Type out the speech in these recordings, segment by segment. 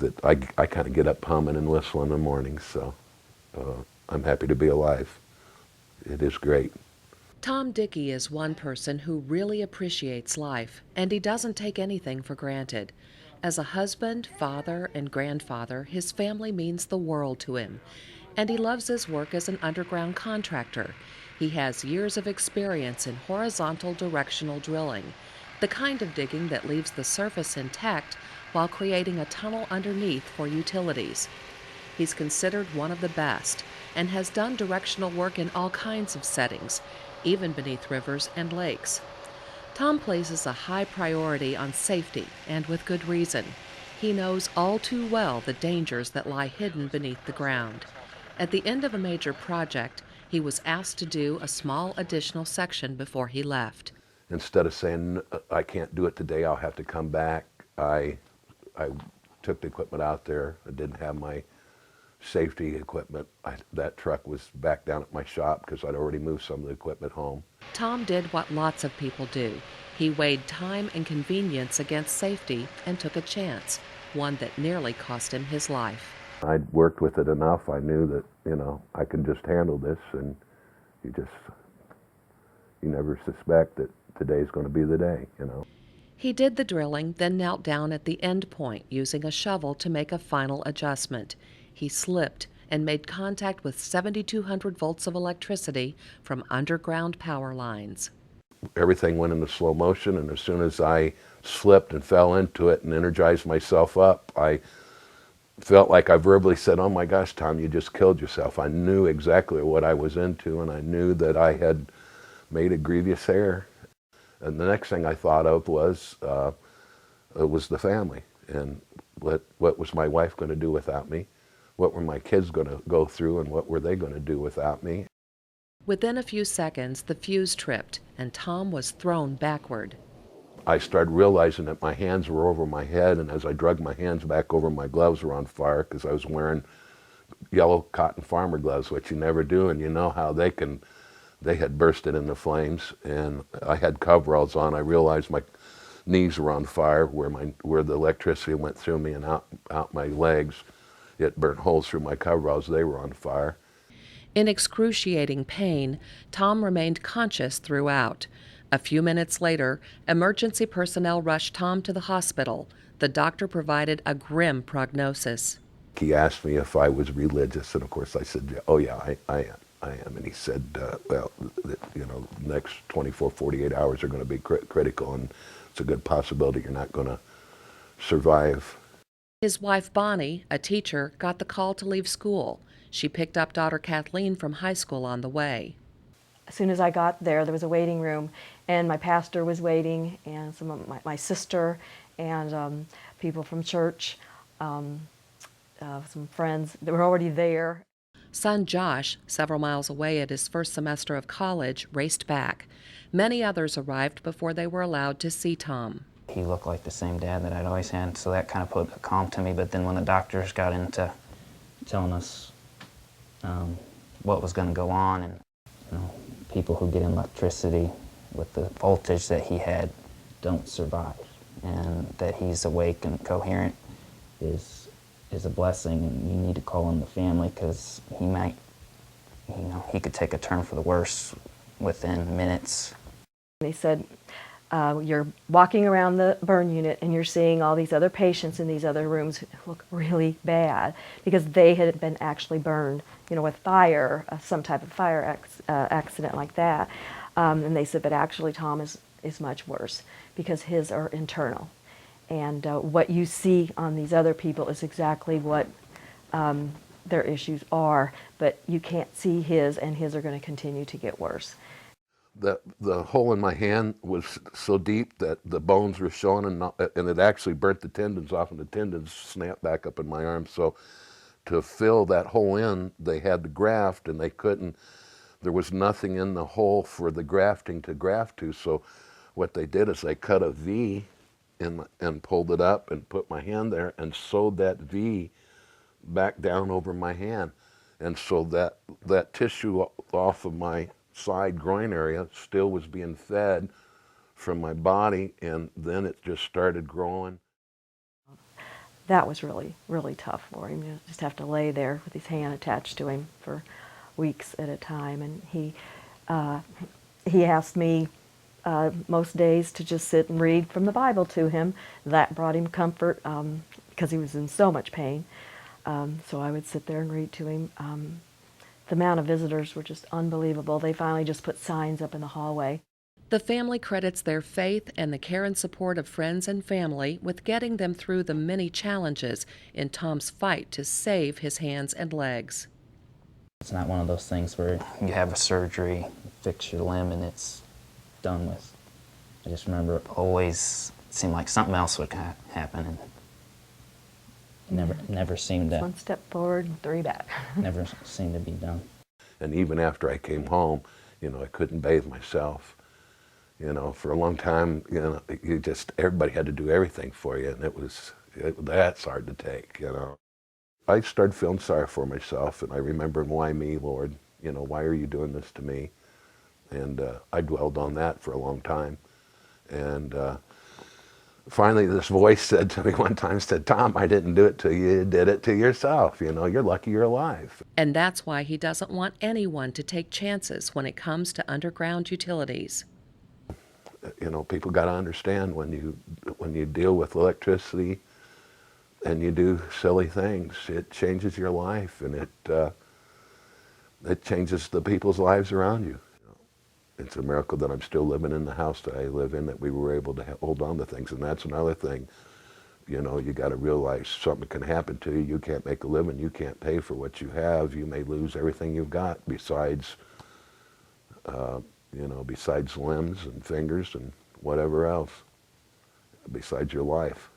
that I kind of get up humming and whistling in the morning, so I'm happy to be alive. It is great. Tom Dickey is one person who really appreciates life, and he doesn't take anything for granted. As a husband, father, and grandfather, his family means the world to him, and he loves his work as an underground contractor. He has years of experience in horizontal directional drilling, the kind of digging that leaves the surface intact while creating a tunnel underneath for utilities. He's considered one of the best and has done directional work in all kinds of settings, even beneath rivers and lakes. Tom places a high priority on safety, and with good reason. He knows all too well the dangers that lie hidden beneath the ground. At the end of a major project, he was asked to do a small additional section before he left. Instead of saying, I can't do it today, I'll have to come back, I took the equipment out there. I didn't have my safety equipment. That truck was back down at my shop because I'd already moved some of the equipment home. Tom did what lots of people do. He weighed time and convenience against safety and took a chance, one that nearly cost him his life. I'd worked with it enough. I knew that, I could just handle this, and you never suspect that today's going to be the day. He did the drilling, then knelt down at the end point using a shovel to make a final adjustment. He slipped and made contact with 7,200 volts of electricity from underground power lines. Everything went into slow motion, and as soon as I slipped and fell into it and energized myself up, I felt like I verbally said, oh my gosh, Tom, you just killed yourself. I knew exactly what I was into, and I knew that I had made a grievous error. And the next thing I thought of was the family, and what was my wife going to do without me? What were my kids going to go through, and what were they going to do without me? Within a few seconds, the fuse tripped, and Tom was thrown backward. I started realizing that my hands were over my head, and as I dragged my hands back over, my gloves were on fire because I was wearing yellow cotton farmer gloves, which you never do, and you know how they had bursted into flames, and I had coveralls on. I realized my knees were on fire where the electricity went through me and out my legs. It burnt holes through my coveralls. They were on fire. In excruciating pain, Tom remained conscious throughout. A few minutes later, emergency personnel rushed Tom to the hospital. The doctor provided a grim prognosis. He asked me if I was religious, and of course I said, oh yeah, I am. And he said, well, the next 24, 48 hours are going to be critical, and it's a good possibility you're not going to survive. His wife, Bonnie, a teacher, got the call to leave school. She picked up daughter Kathleen from high school on the way. As soon as I got there, there was a waiting room, and my pastor was waiting, and some of my sister, and people from church, some friends that were already there. Son Josh, several miles away at his first semester of college, raced back. Many others arrived before they were allowed to see Tom. He looked like the same dad that I'd always had, so that kind of put a calm to me. But then when the doctors got into telling us what was going to go on, and people who get electricity with the voltage that he had don't survive, and that he's awake and coherent is a blessing, and you need to call in the family because he could take a turn for the worse within minutes. They said, you're walking around the burn unit and you're seeing all these other patients in these other rooms who look really bad because they had been actually burned, with fire, some type of fire accident like that. And they said, but actually Tom is much worse because his are internal. And what you see on these other people is exactly what their issues are, but you can't see his, and his are going to continue to get worse. The hole in my hand was so deep that the bones were showing, and it actually burnt the tendons off, and the tendons snapped back up in my arm. So to fill that hole in, they had to graft, and they couldn't. There was nothing in the hole for the grafting to graft to. So what they did is they cut a V and pulled it up and put my hand there and sewed that V back down over my hand. And so that tissue off of my side groin area still was being fed from my body, and then it just started growing. that was really, really tough for him. You just have to lay there with his hand attached to him for weeks at a time. And he asked me most days to just sit and read from the Bible to him. That brought him comfort because he was in so much pain. So I would sit there and read to him. The amount of visitors were just unbelievable. They finally just put signs up in the hallway. The family credits their faith and the care and support of friends and family with getting them through the many challenges in Tom's fight to save his hands and legs. It's not one of those things where you have a surgery, fix your limb, and it's done with. I just remember it always seemed like something else would happen, and never seemed to. One step forward and 3 back. Never seemed to be done. And even after I came home, I couldn't bathe myself. For a long time, everybody had to do everything for you, and that's hard to take, I started feeling sorry for myself, and I remembered, why me, Lord? Why are you doing this to me? And I dwelled on that for a long time. And finally, this voice said to me one time, Tom, I didn't do it to you, you did it to yourself. You're lucky you're alive. And that's why he doesn't want anyone to take chances when it comes to underground utilities. People got to understand when you deal with electricity and you do silly things, it changes your life, and it changes the people's lives around you. It's a miracle that I'm still living in the house that I live in, that we were able to hold on to things. And that's another thing, you got to realize something can happen to you. You can't make a living. You can't pay for what you have. You may lose everything you've got besides besides limbs and fingers and whatever else, besides your life.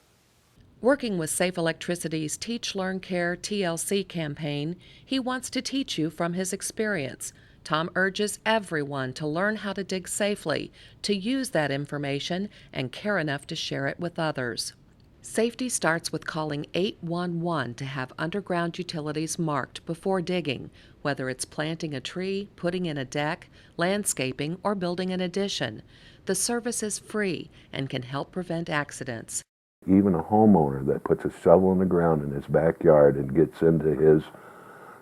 Working with Safe Electricity's Teach, Learn, Care TLC campaign, he wants to teach you from his experience. Tom urges everyone to learn how to dig safely, to use that information, and care enough to share it with others. Safety starts with calling 811 to have underground utilities marked before digging, whether it's planting a tree, putting in a deck, landscaping, or building an addition. The service is free and can help prevent accidents. Even a homeowner that puts a shovel in the ground in his backyard and gets into his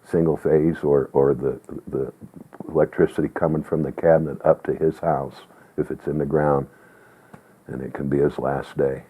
single phase or the electricity coming from the cabinet up to his house, if it's in the ground, and it can be his last day.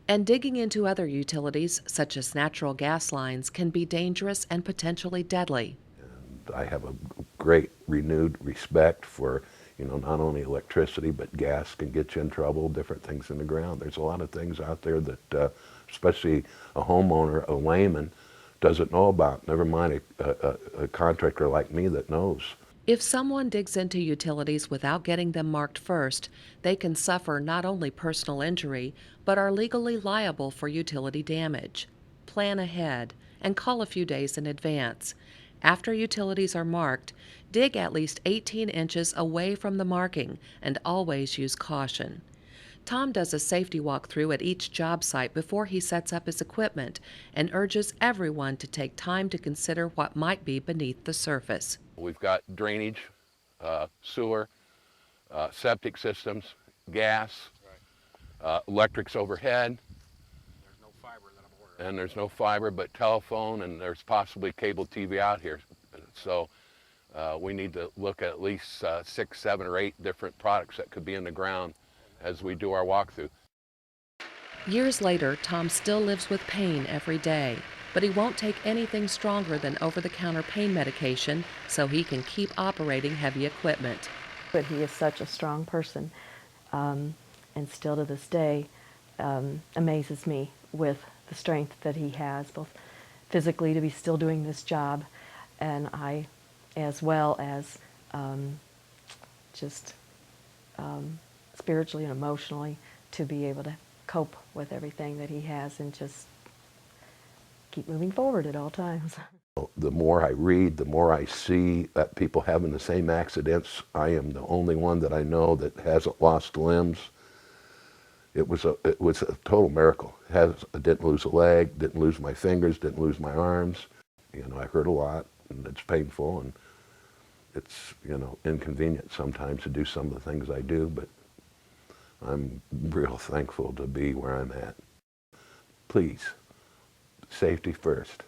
And digging into other utilities, such as natural gas lines, can be dangerous and potentially deadly. And I have a great renewed respect for, not only electricity, but gas can get you in trouble, different things in the ground. There's a lot of things out there that, especially a homeowner, a layman, doesn't know about, never mind a contractor like me that knows. If someone digs into utilities without getting them marked first, they can suffer not only personal injury, but are legally liable for utility damage. Plan ahead and call a few days in advance. After utilities are marked, dig at least 18 inches away from the marking and always use caution. Tom does a safety walkthrough at each job site before he sets up his equipment and urges everyone to take time to consider what might be beneath the surface. We've got drainage, sewer, septic systems, gas, electrics overhead. There's no fiber that I'm aware of. And there's no fiber but telephone, and there's possibly cable TV out here. So we need to look at least 6, 7, or 8 different products that could be in the ground as we do our walkthrough. Years later, Tom still lives with pain every day, but he won't take anything stronger than over-the-counter pain medication so he can keep operating heavy equipment. But he is such a strong person, and still to this day amazes me with the strength that he has, both physically to be still doing this job, and I, as well as just spiritually and emotionally, to be able to cope with everything that he has and just keep moving forward at all times. The more I read, the more I see that people having the same accidents. I am the only one that I know that hasn't lost limbs. It was a total miracle. I didn't lose a leg, didn't lose my fingers, didn't lose my arms. I hurt a lot, and it's painful, and it's inconvenient sometimes to do some of the things I do, but I'm real thankful to be where I'm at. Please, Safety first.